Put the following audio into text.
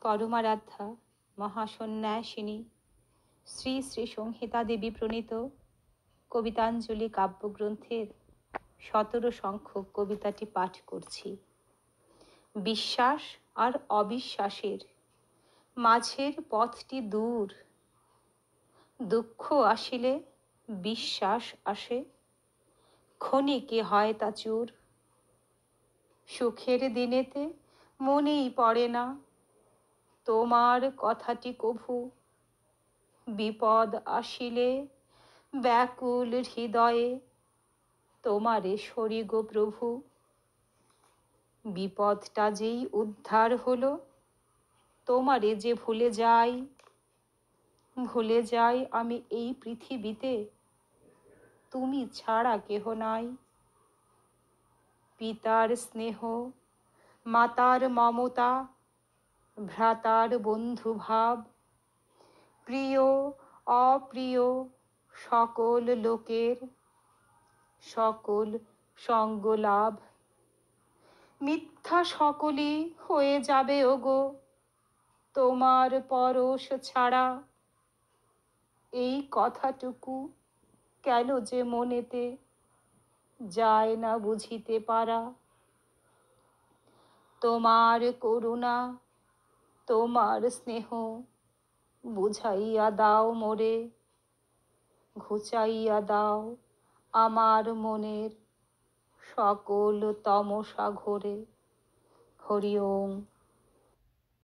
পরমারাধ্যা মহাসন্ন্যাসিনী শ্রী শ্রী সংহিতা দেবী প্রণীত কবিতাঞ্জলি কাব্যগ্রন্থের ১৭ সংখ্যক কবিতাটি পাঠ করছি। বিশ্বাস আর অবিশ্বাসের মাঝের পথটি দূর, দুঃখ আসিলে বিশ্বাস আসে, ক্ষণিকে হয় তা চূর। সুখের দিনেতে মনেই পড়ে না তোমার কথাটি কভু, বিপদ আসিলে ব্যাকুল হৃদয়ে তোমারে সরি গো প্রভু। বিপদটা যেই উদ্ধার হলো তোমারে যে ভুলে যাই আমি এই পৃথিবীতে তুমি ছাড়া কেহ নাই। পিতার স্নেহ, মাতার মমতা, ভ্রাতার বন্ধু ভাব, প্রিয় অপ্রিয় সকল লোকের সকল সঙ্গ লাভ, মিথ্যা সকলই হয়ে যাবে ওগো তোমার পরশ ছাড়া। এই কথাটুকু কেন যে মনেতে যায় না বুঝিতে পারা। তোমার করুণা, তোমার স্নেহ বুঝাইয়া দাও মোরে, ঘুচাইয়া দাও আমার মনের সকল তমসা ঘোরে। হরি ওম।